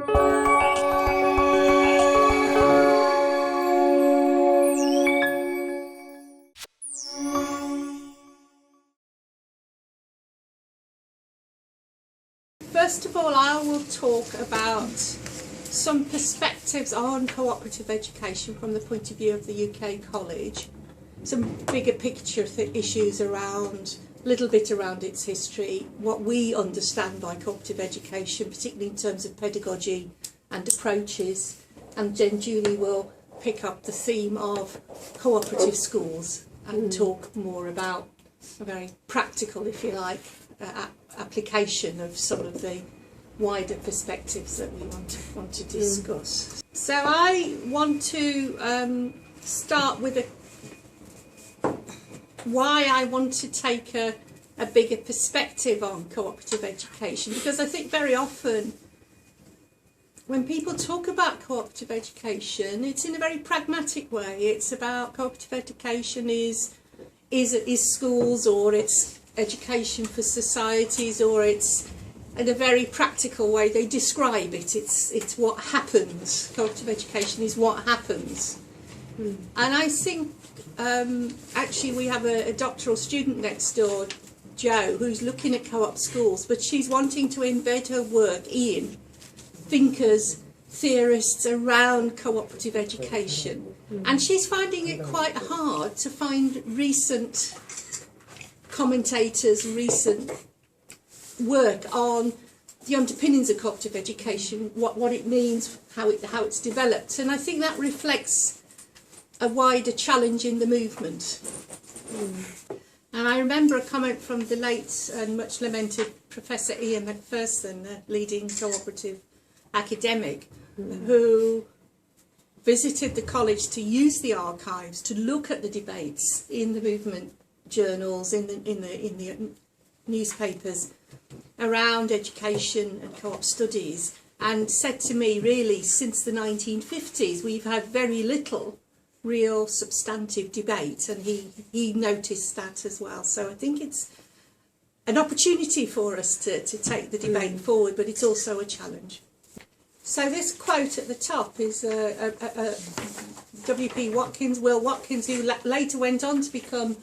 First of all, I will talk about some perspectives on cooperative education from the point of view of the UK College, some bigger picture issues around, a little bit around its history, what we understand by cooperative education, particularly in terms of pedagogy and approaches, and then Julie will pick up the theme of cooperative schools and talk more about a very practical, if you like, application of some of the wider perspectives that we want to discuss. So I want to start with why I want to take a bigger perspective on cooperative education, because I think very often when people talk about cooperative education, it's in a very pragmatic way. It's about cooperative education is schools, or it's education for societies, or it's in a very practical way they describe it. It's what happens. Cooperative education is what happens. And I think actually we have a doctoral student next door, Jo, who's looking at co-op schools, but she's wanting to embed her work in thinkers, theorists around cooperative education, and she's finding it quite hard to find recent commentators, recent work on the underpinnings of cooperative education, what it means, how it's developed, and I think that reflects a wider challenge in the movement. And I remember a comment from the late and much lamented Professor Ian Macpherson, a leading cooperative academic, who visited the college to use the archives to look at the debates in the movement journals, in the newspapers around education and co-op studies, and said to me, really, since the 1950s we've had very little real substantive debate, and he noticed that as well. So I think it's an opportunity for us to take the debate forward, but it's also a challenge. So this quote at the top is W.P. Watkins, Will Watkins, who later went on to become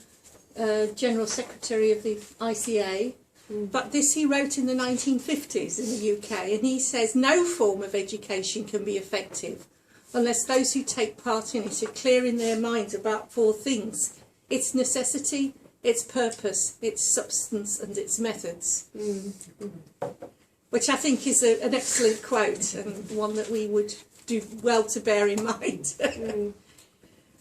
General Secretary of the ICA, but this he wrote in the 1950s in the UK, and he says, "No form of education can be effective unless those who take part in it are clear in their minds about four things: its necessity, its purpose, its substance, and its methods." Which I think is an excellent quote, and one that we would do well to bear in mind.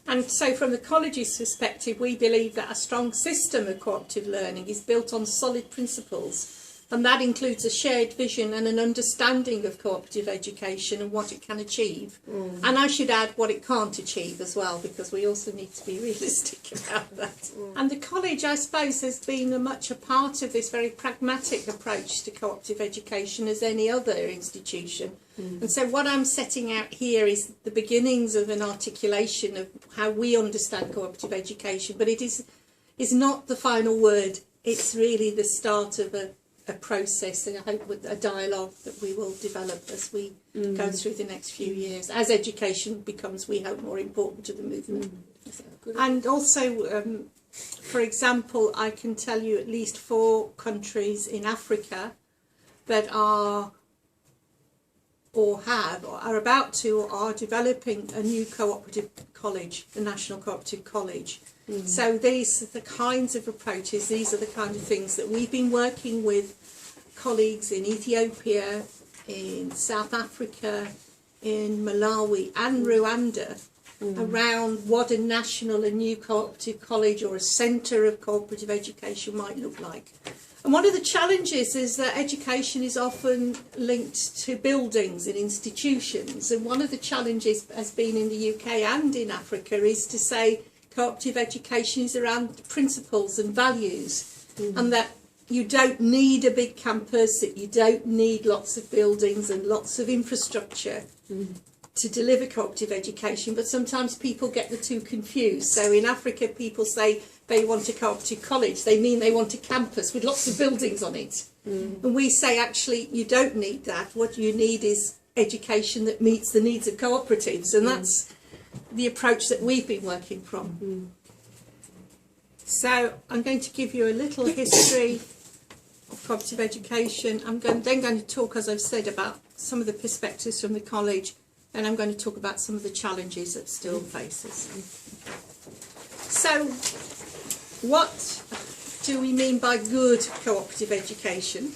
And so from the college's perspective, we believe that a strong system of cooperative learning is built on solid principles, and that includes a shared vision and an understanding of cooperative education and what it can achieve. And I should add what it can't achieve as well, because we also need to be realistic about that. And the college, I suppose, has been as much a part of this very pragmatic approach to cooperative education as any other institution. And so what I'm setting out here is the beginnings of an articulation of how we understand cooperative education, but it is not the final word. It's really the start of a process, and I hope with a dialogue that we will develop as we go through the next few years, as education becomes, we hope, more important to the movement. And also, for example, I can tell you at least 4 countries in Africa that are developing a new cooperative college, the National Cooperative College. So these are the kinds of approaches, these are the kind of things that we've been working with colleagues in Ethiopia, in South Africa, in Malawi and Rwanda around what a national and new cooperative college or a centre of cooperative education might look like. And one of the challenges is that education is often linked to buildings and institutions, and one of the challenges has been in the UK and in Africa is to say cooperative education is around principles and values, and that you don't need a big campus, that you don't need lots of buildings and lots of infrastructure to deliver cooperative education, but sometimes people get the two confused. So in Africa, people say they want a cooperative college, they mean they want a campus with lots of buildings on it. And we say actually you don't need that, what you need is education that meets the needs of cooperatives, and that's the approach that we've been working from. So I'm going to give you a little history of cooperative education. I'm then going to talk, as I've said, about some of the perspectives from the college, and I'm going to talk about some of the challenges it still faces. So what do we mean by good cooperative education?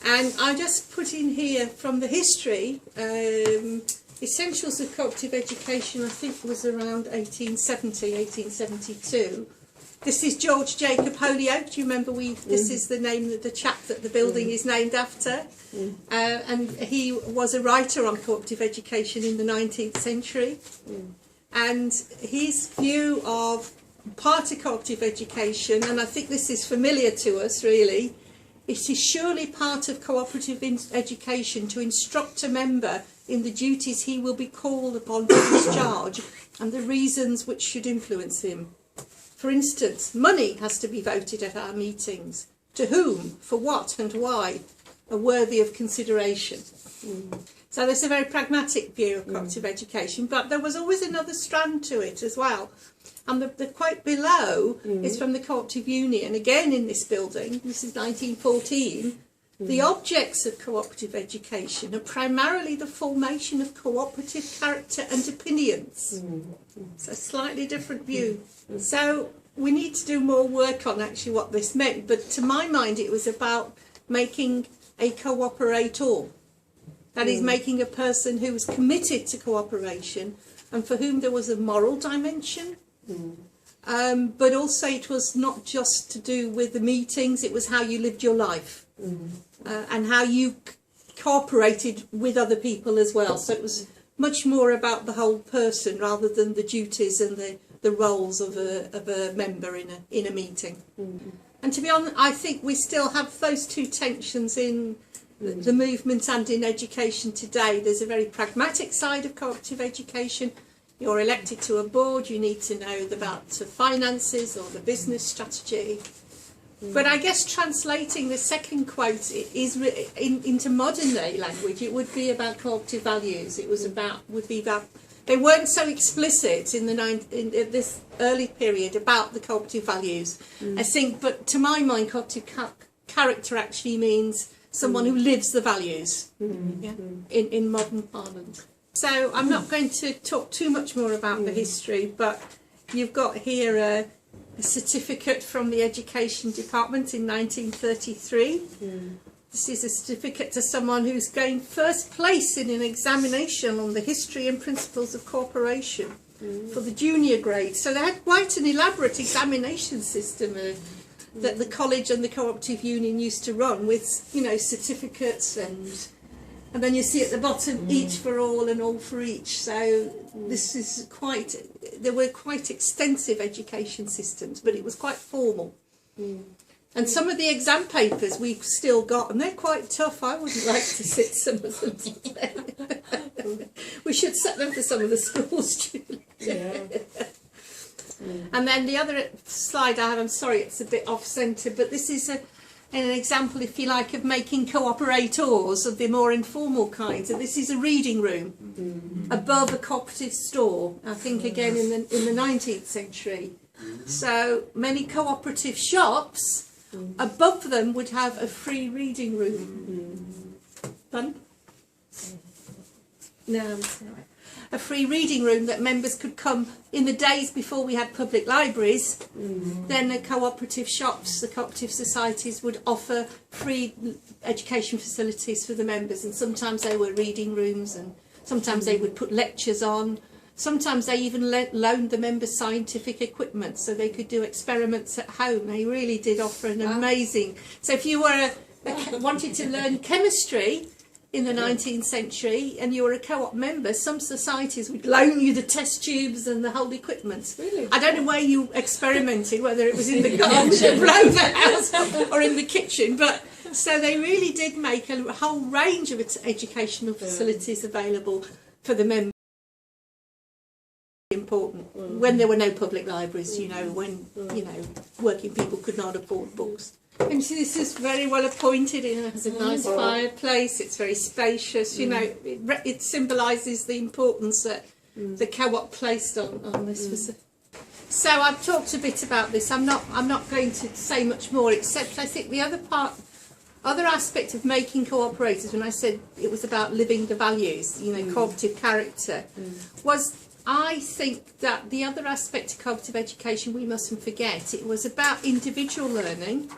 And I just put in here from the history, Essentials of Cooperative Education, I think was around 1870, 1872. This is George Jacob Holyoake. Do you remember this is the name of the chap that the building is named after? And he was a writer on cooperative education in the 19th century. And his view of part of cooperative education, and I think this is familiar to us really, it is surely part of cooperative education to instruct a member in the duties he will be called upon to discharge and the reasons which should influence him. For instance, money has to be voted at our meetings. To whom, for what and why are worthy of consideration. So there's a very pragmatic view of cooperative education, but there was always another strand to it as well. And the quote below is from the Cooperative Union, again in this building. This is 1914. The objects of cooperative education are primarily the formation of cooperative character and opinions. It's a slightly different view. So we need to do more work on actually what this meant, but to my mind it was about making a cooperator. That is, making a person who was committed to cooperation and for whom there was a moral dimension. But also it was not just to do with the meetings, it was how you lived your life and how you cooperated with other people as well. So it was much more about the whole person rather than the duties and the roles of a member in a meeting. And to be honest, I think we still have those two tensions in the movement and in education today. There's a very pragmatic side of cooperative education. You're elected to a board, you need to know about the finances or the business strategy. But I guess translating the second quote is into modern day language, it would be about cooperative values. It was would be about, they weren't so explicit in this early period about the cooperative values, I think, but to my mind cooperative character actually means someone who lives the values in modern parlance. So I'm not going to talk too much more about the history, but you've got here a certificate from the Education Department in 1933. This is a certificate to someone who's gained first place in an examination on the history and principles of cooperation for the junior grade. So they had quite an elaborate examination system that the college and the cooperative union used to run with, you know, certificates and then you see at the bottom each for all and all for each. So this is there were quite extensive education systems, but it was quite formal. And some of the exam papers we've still got, and they're quite tough. I wouldn't like to sit some of them today. We should set them for some of the schools, Julie. And then the other slide I have, I'm sorry it's a bit off-centre, but this is an example, if you like, of making cooperators of the more informal kinds. And this is a reading room above a cooperative store, I think again in the 19th century. So many cooperative shops, above them would have a free reading room. Fun? No, it's all right. A free reading room that members could come in the days before we had public libraries. Then the cooperative shops, the cooperative societies would offer free education facilities for the members, and sometimes they were reading rooms, and sometimes they would put lectures on. Sometimes they even loaned the members scientific equipment so they could do experiments at home. They really did offer an amazing... So if you were wanted to learn chemistry in the 19th century and you were a co-op member, some societies would loan you the test tubes and the whole equipment. Really? I don't know where you experimented, whether it was in the garden below the house or in the kitchen, but so they really did make a whole range of educational facilities available for the members. Important when there were no public libraries, you know, when, you know, working people could not afford books. And see, this is very well appointed. It has a nice fireplace. It's very spacious. You know, it symbolises the importance that the co-op placed on this. So I've talked a bit about this. I'm not going to say much more, except I think the other aspect of making cooperators, when I said it was about living the values, you know, cooperative character, was I think that the other aspect of cooperative education we mustn't forget. It was about individual learning.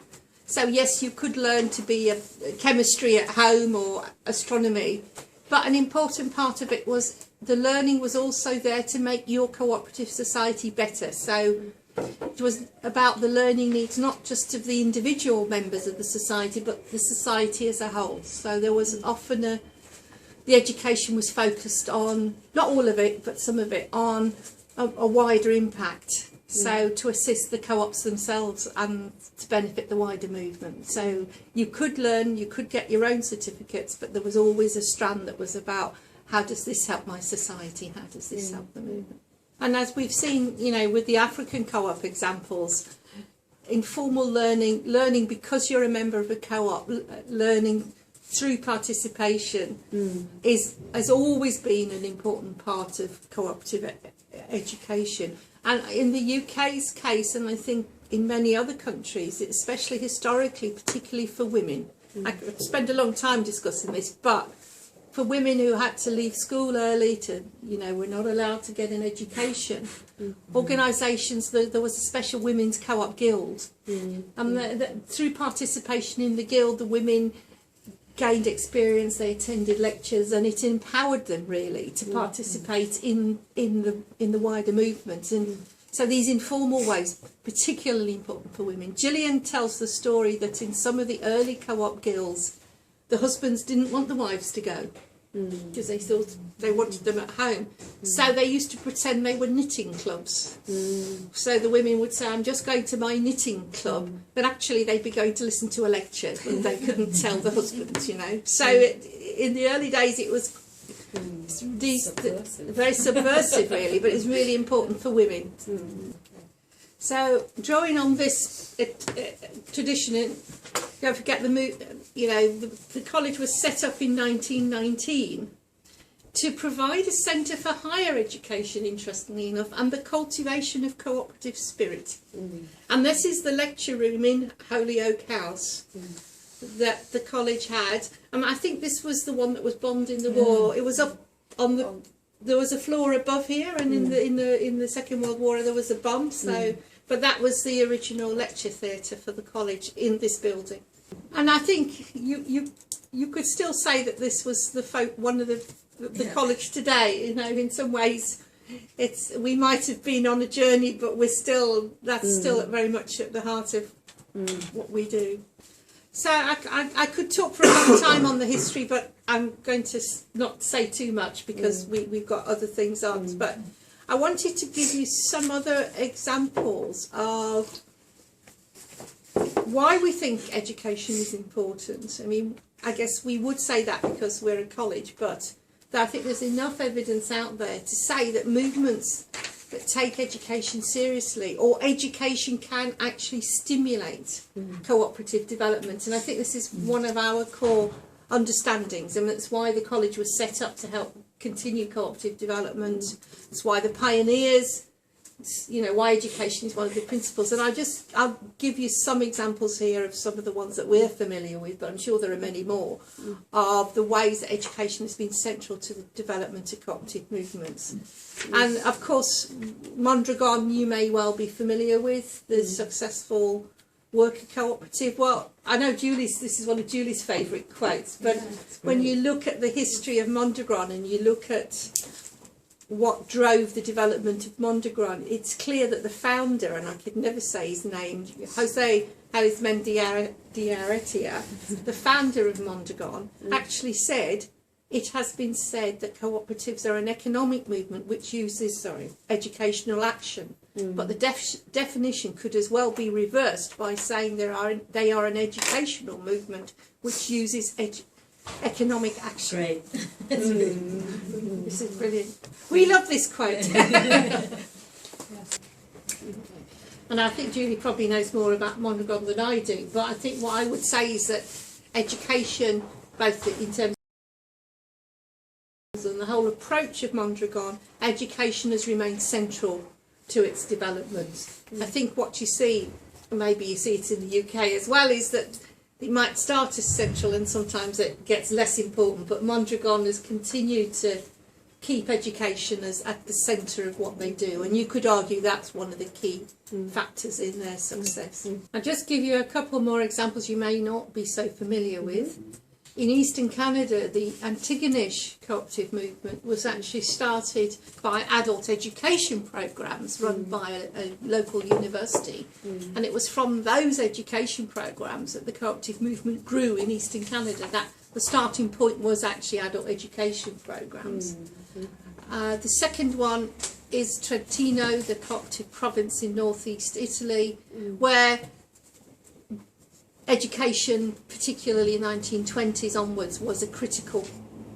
So yes, you could learn to be a chemistry at home or astronomy, but an important part of it was the learning was also there to make your cooperative society better. So it was about the learning needs not just of the individual members of the society, but the society as a whole. So there was often the education was focused on, not all of it, but some of it, on a wider impact. So to assist the co-ops themselves and to benefit the wider movement. So you could learn, you could get your own certificates, but there was always a strand that was about how does this help my society, how does this help the movement. And as we've seen, you know, with the African co-op examples, informal learning because you're a member of a co-op, learning through participation has always been an important part of cooperative education. And in the UK's case, and I think in many other countries, especially historically, particularly for women, I could spend a long time discussing this, but for women who had to leave school early to, you know, were not allowed to get an education, organisations, there was a special women's co-op guild. And through participation in the guild, the women gained experience, they attended lectures, and it empowered them really to participate in the wider movement. And so these informal ways, particularly important for women. Gillian tells the story that in some of the early co-op guilds, the husbands didn't want the wives to go because they thought they wanted them at home. So they used to pretend they were knitting clubs. So the women would say, I'm just going to my knitting club, but actually they'd be going to listen to a lecture and they couldn't tell the husbands, you know. So in the early days it was very subversive really, but it's really important for women. So drawing on this tradition, don't forget the college was set up in 1919 to provide a centre for higher education, interestingly enough, and the cultivation of cooperative spirit. And this is the lecture room in Holyoke House that the college had. And I think this was the one that was bombed in the war. It was up on the. There was a floor above here, and in the Second World War there was a bomb. So, but that was the original lecture theatre for the college in this building. And I think you could still say that this was one of the college today. You know, in some ways, we might have been on a journey, but that's still very much at the heart of what we do. So I could talk for a long time on the history, but I'm going to not say too much because we've got other things on. But I wanted to give you some other examples of why we think education is important. I mean, I guess we would say that because we're a college, but I think there's enough evidence out there to say that movements that take education seriously, or education can actually stimulate cooperative development. And I think this is one of our core understandings, and that's why the college was set up to help continue cooperative development. It's why the pioneers, you know, why education is one of the principles. And I'll give you some examples here of some of the ones that we're familiar with, but I'm sure there are many more, of the ways that education has been central to the development of cooperative movements. And of course, Mondragon you may well be familiar with, the successful worker cooperative. Well, I know this is one of Julie's favourite quotes, but when you look at the history of Mondragon and you look at what drove the development of Mondragon, it's clear that the founder, and I could never say his name, Jose Arizmendi-Arratia, the founder of Mondragon, actually said, it has been said that cooperatives are an economic movement which uses, educational action. But the definition could as well be reversed by saying they are an educational movement which uses economic action. Great. This is brilliant. We love this quote. and I think Julie probably knows more about Mondragon than I do, but I think what I would say is that education, both in terms of and the whole approach of Mondragon, education has remained central to its development. I think what you see, and maybe you see it in the UK as well, is that it might start as central and sometimes it gets less important, but Mondragon has continued to keep education as at the centre of what they do, and you could argue that's one of the key factors in their success. I'll just give you a couple more examples you may not be so familiar with. In Eastern Canada, the Antigonish cooperative movement was actually started by adult education programs run by a local university, and it was from those education programs that the cooperative movement grew in Eastern Canada. That the starting point was actually adult education programs. The second one is Trentino, the cooperative province in northeast Italy, where education, particularly in the 1920s onwards, was a critical,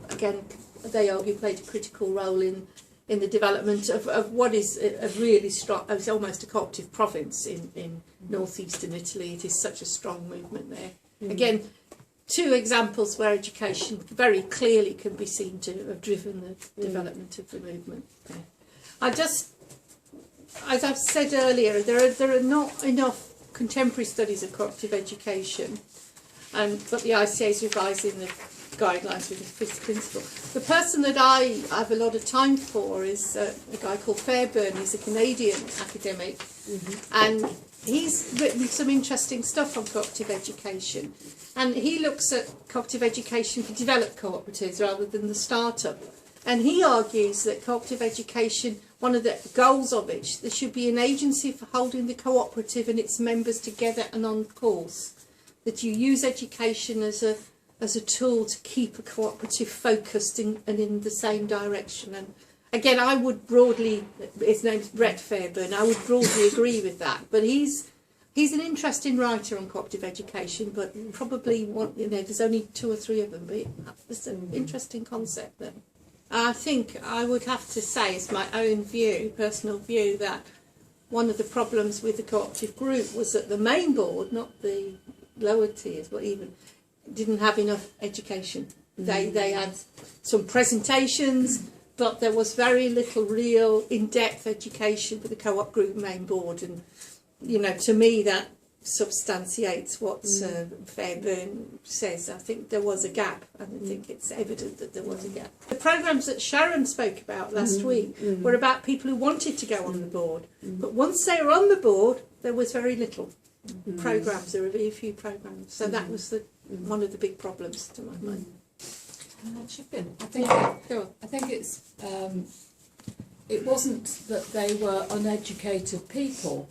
again, they argue played a critical role in the development of what is a really strong, it's almost a cooperative province in northeastern Italy. It is such a strong movement there. Again, two examples where education very clearly can be seen to have driven the development of the movement. As I've said earlier, there are not enough contemporary studies of cooperative education, but the ICA is revising the guidelines with the fifth principle. The person that I have a lot of time for is a guy called Fairbairn. He's a Canadian academic, and he's written some interesting stuff on cooperative education, and he looks at cooperative education for developed cooperatives rather than the startup, and he argues that cooperative education, one of the goals of it, there should be an agency for holding the cooperative and its members together and on course. That you use education as a tool to keep a cooperative focused and in the same direction. And again, I would broadly, his name's Brett Fairbairn, I would broadly agree with that. But he's an interesting writer on cooperative education, but probably there's only 2 or 3 of them. But it's an interesting concept there. I think I would have to say, it's my own view, personal view, that one of the problems with the cooperative group was that the main board, not the lower tiers, but even, didn't have enough education. They had some presentations, but there was very little real in-depth education for the co-op group main board. And, to me, that substantiates what Fairbairn says. I think there was a gap, and I think it's evident that there was a gap. The programmes that Sharon spoke about last week were about people who wanted to go on the board, but once they were on the board, there was very little programmes. There were very few programmes, so that was one of the big problems to my mind. I think it's it wasn't that they were uneducated people,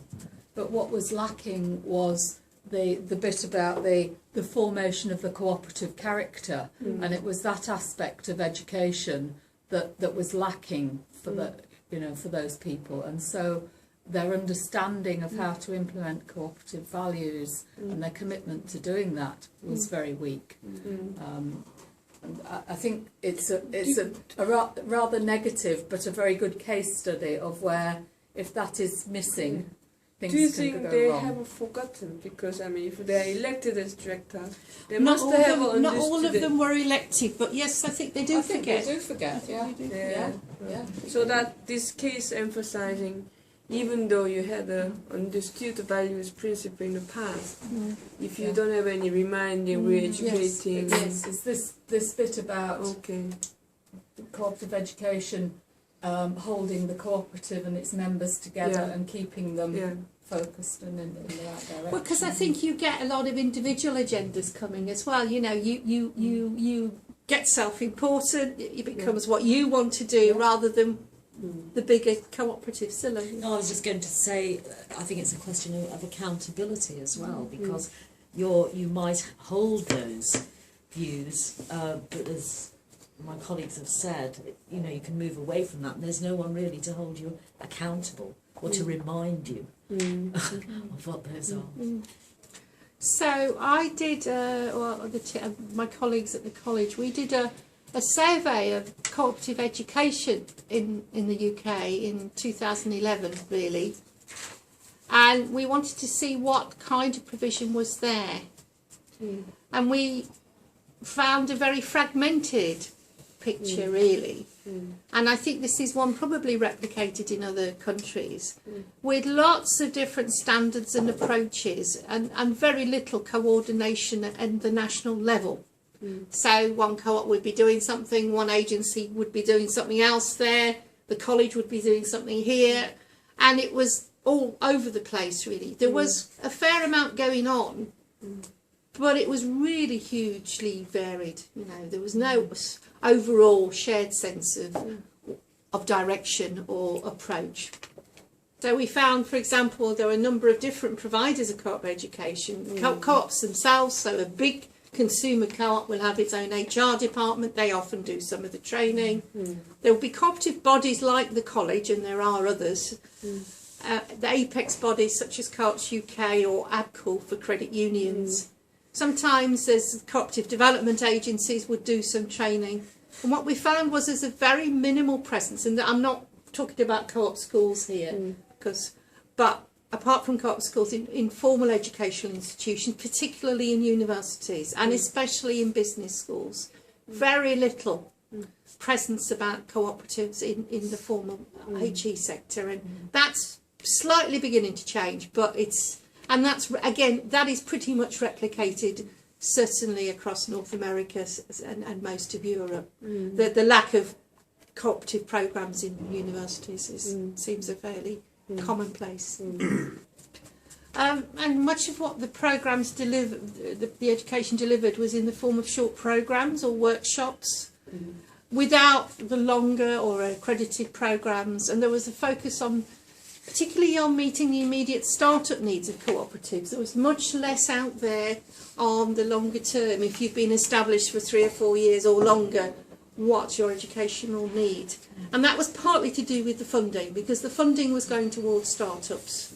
but what was lacking was the bit about the formation of the cooperative character, and it was that aspect of education that was lacking for for those people, and so their understanding of how to implement cooperative values and their commitment to doing that was very weak. And I think it's a rather negative but a very good case study of where, if that is missing, things do you can think go they wrong. have forgotten? Because if they are elected as director, they Not must have understood. Not all of them were elected, but yes, I think they do forget. They do forget, yeah. So that this case emphasizing, even though you had understood the values principle in the past, if you don't have any reminding, re-educating. Yes, it's this bit about cooperative education, holding the cooperative and its members together and keeping them focused and in the right direction. Well, because I think you get a lot of individual agendas coming as well. You get self-important. It becomes what you want to do rather than the bigger cooperative silo. No, I was just going to say, I think it's a question of accountability as well, because you might hold those views, but as my colleagues have said, you can move away from that, and there's no one really to hold you accountable or to remind you of what those are. So I did, my colleagues at the college, we did a survey of cooperative education in the UK in 2011, really. and we wanted to see what kind of provision was there. And we found a very fragmented picture, really. And I think this is one probably replicated in other countries, with lots of different standards and approaches, and very little coordination at the national level. So one co-op would be doing something, one agency would be doing something else there, the college would be doing something here, and it was all over the place, really. There was a fair amount going on, but it was really hugely varied. You know, there was no overall shared sense of direction or approach. So we found, for example, there were a number of different providers of co-op education. Co-ops themselves, so a big consumer co-op will have its own HR department. They often do some of the training. There will be cooperative bodies like the college, and there are others. The apex bodies such as Co-ops UK or ABCUL for credit unions. Sometimes there's cooperative development agencies would do some training. And what we found was there's a very minimal presence, and I'm not talking about co-op schools here, but apart from co-op schools, in formal educational institutions, particularly in universities and especially in business schools, very little presence about cooperatives in the formal HE sector, and that's slightly beginning to change, but that's again, that is pretty much replicated certainly across North America and most of Europe. The lack of cooperative programs in universities seems a fairly commonplace. And much of what the programs delivered, the education delivered, was in the form of short programs or workshops, without the longer or accredited programs. And there was a focus on, particularly on meeting the immediate start-up needs of cooperatives. There was much less out there on the longer term. If you've been established for 3 or 4 years or longer, what's your educational need? And that was partly to do with the funding, because the funding was going towards start-ups.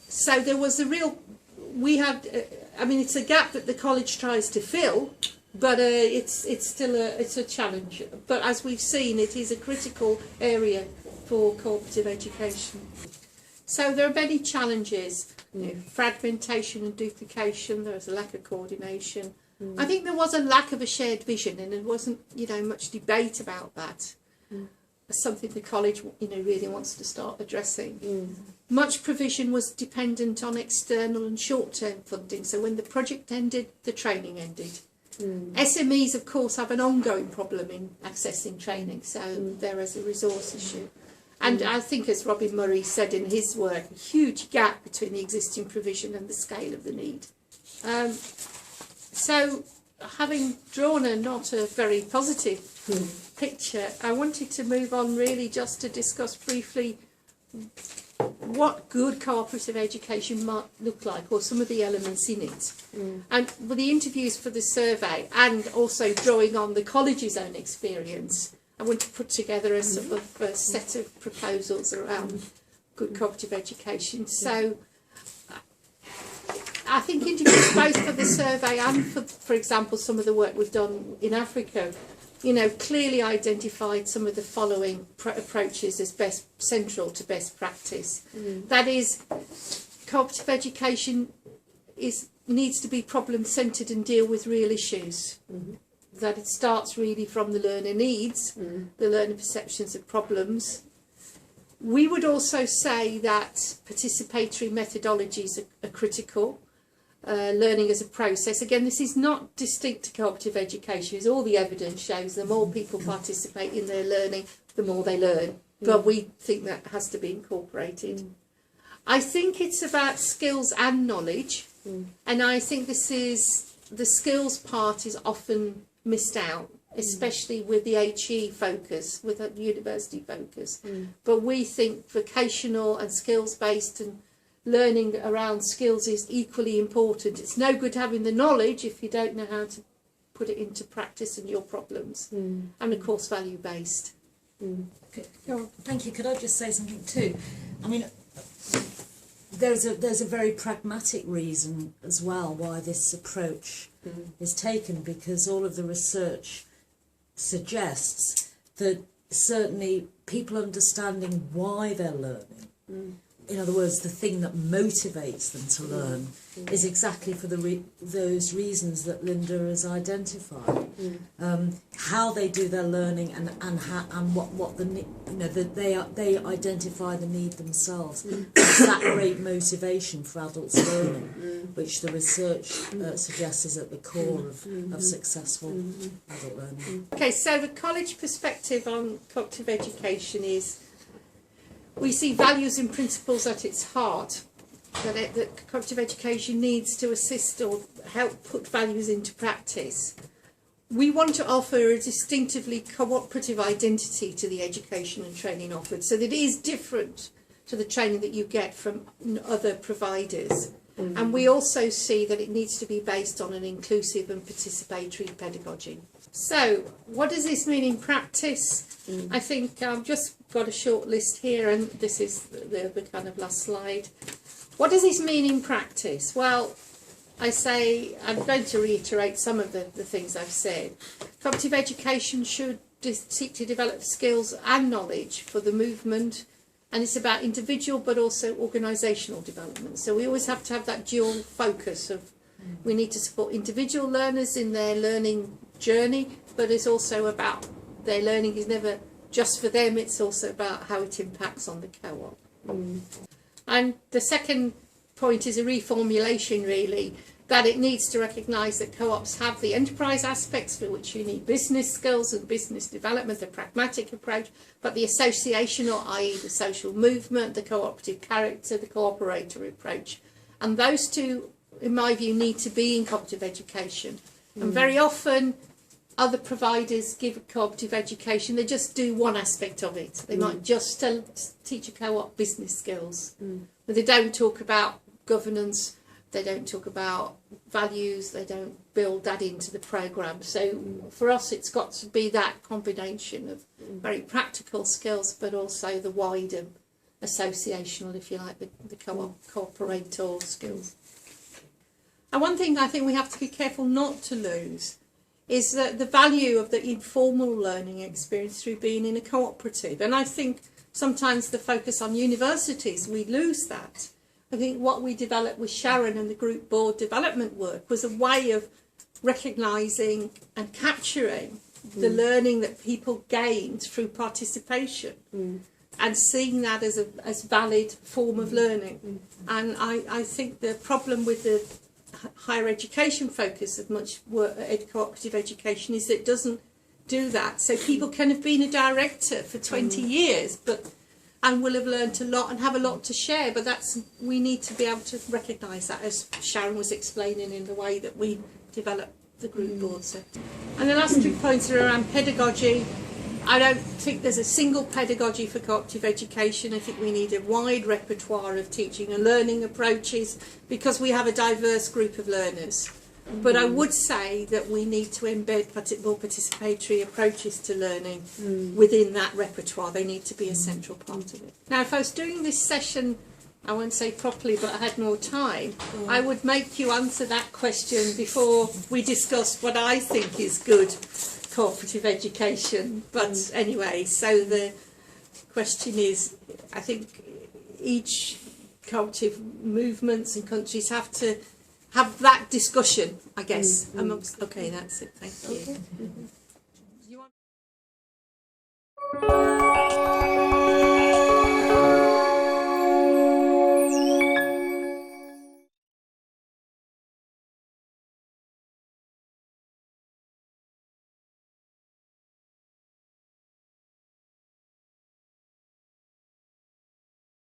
So there was a real, it's a gap that the college tries to fill, but it's still a challenge. But as we've seen, it is a critical area for cooperative education. So there are many challenges, fragmentation and duplication. There was a lack of coordination. I think there was a lack of a shared vision, and there wasn't much debate about that. Something the college really wants to start addressing. Much provision was dependent on external and short-term funding, so when the project ended, the training ended. SMEs, of course, have an ongoing problem in accessing training, so there is a resource issue. And I think, as Robin Murray said in his work, a huge gap between the existing provision and the scale of the need. So, having drawn not a very positive picture, I wanted to move on really just to discuss briefly what good cooperative education might look like, or some of the elements in it. And with the interviews for the survey, and also drawing on the college's own experience, I want to put together a sort of a set of proposals around good cooperative education. So I think interviews both for the survey and for example, some of the work we've done in Africa, clearly identified some of the following approaches as central to best practice. That is, cooperative education needs to be problem-centred and deal with real issues. That it starts really from the learner needs, the learner perceptions of problems. We would also say that participatory methodologies are critical. Learning as a process. Again, this is not distinct to cooperative education, as all the evidence shows the more people participate in their learning, the more they learn. But we think that has to be incorporated. I think it's about skills and knowledge, and I think the skills part is often missed out, especially with the HE focus, with a university focus. But we think vocational and skills-based and learning around skills is equally important. It's no good having the knowledge if you don't know how to put it into practice and your problems. And of course, value-based. Thank you. Could I just say something too? I mean, there's a very pragmatic reason as well why this approach is taken, because all of the research suggests that certainly people understanding why they're learning in other words, the thing that motivates them to learn is exactly for those reasons that Linda has identified. How they do their learning and what they identify the need themselves. It's that great motivation for adults learning, which the research suggests is at the core of successful adult learning. Okay, so the college perspective on cognitive education is we see values and principles at its heart, that cognitive education needs to assist or help put values into practice. We want to offer a distinctively cooperative identity to the education and training offered, so that it is different to the training that you get from other providers. And we also see that it needs to be based on an inclusive and participatory pedagogy. So, what does this mean in practice? I think I've just got a short list here, and this is the kind of last slide. What does this mean in practice? Well, I'm going to reiterate some of the things I've said. Cognitive education should seek to develop skills and knowledge for the movement, and it's about individual but also organisational development. So we always have to have that dual focus of we need to support individual learners in their learning journey, but it's also about their learning is never just for them, it's also about how it impacts on the co-op. And the second point is a reformulation, really, that it needs to recognise that co-ops have the enterprise aspects for which you need business skills and business development, the pragmatic approach, but the associational, i.e. the social movement, the cooperative character, the cooperator approach. And those two, in my view, need to be in cognitive education. And very often other providers give cooperative education, they just do one aspect of it. They might just teach a co-op business skills, but they don't talk about governance, they don't talk about values, they don't build that into the programme. So for us it's got to be that combination of very practical skills but also the wider associational, if you like, the cooperator skills. And one thing I think we have to be careful not to lose is the value of the informal learning experience through being in a cooperative. And I think sometimes the focus on universities, we lose that. I think what we developed with Sharon and the group board development work was a way of recognising and capturing the learning that people gained through participation and seeing that as a valid form of learning. And I think the problem with the higher education focus of much cooperative education is that it doesn't do that. So people can have been a director for 20 years and will have learned a lot and have a lot to share, but we need to be able to recognise that, as Sharon was explaining in the way that we develop the group board. So. And the last 2 points are around pedagogy. I don't think there's a single pedagogy for cooperative education. I think we need a wide repertoire of teaching and learning approaches because we have a diverse group of learners. But I would say that we need to embed more participatory approaches to learning within that repertoire. They need to be a central part of it. Now, if I was doing this session, I won't say properly, but I had more time, I would make you answer that question before we discuss what I think is good cooperative education. But anyway, so the question is, I think each cooperative movements and countries have to have that discussion, I guess, amongst. Okay, that's it. Thank you. Okay.